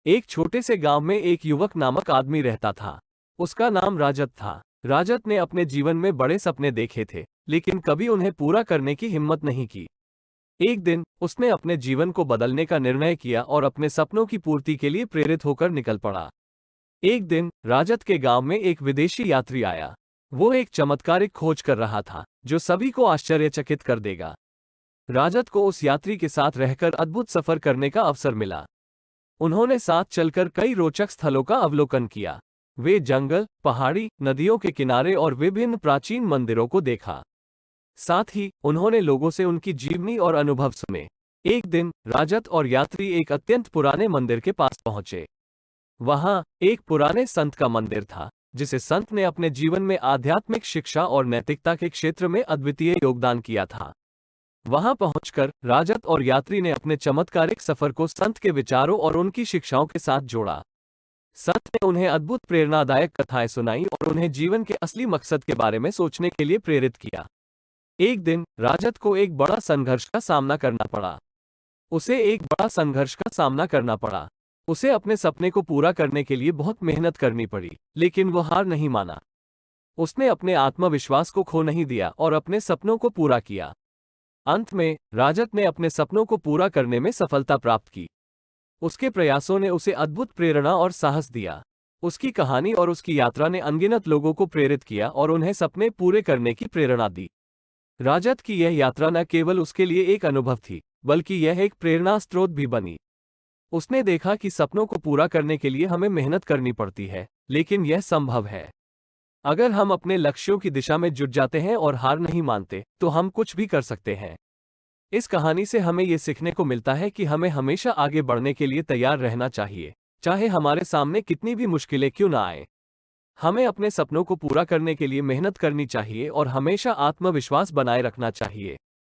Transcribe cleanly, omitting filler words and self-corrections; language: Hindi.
एक छोटे से गांव में एक युवक नामक आदमी रहता था। उसका नाम राजत था। राजत ने अपने जीवन में बड़े सपने देखे थे, लेकिन कभी उन्हें पूरा करने की हिम्मत नहीं की। एक दिन उसने अपने जीवन को बदलने का निर्णय किया और अपने सपनों की पूर्ति के लिए प्रेरित होकर निकल पड़ा। एक दिन राजत के गांव में एक विदेशी यात्री आया। वो एक चमत्कारिक खोज कर रहा था, जो सभी को आश्चर्यचकित कर देगा। राजत को उस यात्री के साथ रहकर अद्भुत सफर करने का अवसर मिला। उन्होंने साथ चलकर कई रोचक स्थलों का अवलोकन किया। वे जंगल, पहाड़ी, नदियों के किनारे और विभिन्न प्राचीन मंदिरों को देखा। साथ ही उन्होंने लोगों से उनकी जीवनी और अनुभव सुने। एक दिन राजत और यात्री एक अत्यंत पुराने मंदिर के पास पहुंचे। वहां एक पुराने संत का मंदिर था, जिसे संत ने अपने जीवन में आध्यात्मिक शिक्षा और नैतिकता के क्षेत्र में अद्वितीय योगदान किया था। वहां पहुंचकर राजत और यात्री ने अपने चमत्कारिक सफर को संत के विचारों और उनकी शिक्षाओं के साथ जोड़ा। संत ने उन्हें अद्भुत प्रेरणादायक कथाएं सुनाई और उन्हें जीवन के असली मकसद के बारे में सोचने के लिए प्रेरित किया। एक दिन राजत को एक बड़ा संघर्ष का सामना करना पड़ा। उसे अपने सपने को पूरा करने के लिए बहुत मेहनत करनी पड़ी, लेकिन वो हार नहीं माना। उसने अपने आत्मविश्वास को खो नहीं दिया और अपने सपनों को पूरा किया। अंत में राजत ने अपने सपनों को पूरा करने में सफलता प्राप्त की। उसके प्रयासों ने उसे अद्भुत प्रेरणा और साहस दिया। उसकी कहानी और उसकी यात्रा ने अनगिनत लोगों को प्रेरित किया और उन्हें सपने पूरे करने की प्रेरणा दी। राजत की यह यात्रा न केवल उसके लिए एक अनुभव थी, बल्कि यह एक प्रेरणा स्रोत भी बनी। उसने देखा कि सपनों को पूरा करने के लिए हमें मेहनत करनी पड़ती है, लेकिन यह संभव है। अगर हम अपने लक्ष्यों की दिशा में जुट जाते हैं और हार नहीं मानते, तो हम कुछ भी कर सकते हैं। इस कहानी से हमें ये सीखने को मिलता है कि हमें हमेशा आगे बढ़ने के लिए तैयार रहना चाहिए, चाहे हमारे सामने कितनी भी मुश्किलें क्यों ना आए। हमें अपने सपनों को पूरा करने के लिए मेहनत करनी चाहिए और हमेशा आत्मविश्वास बनाए रखना चाहिए।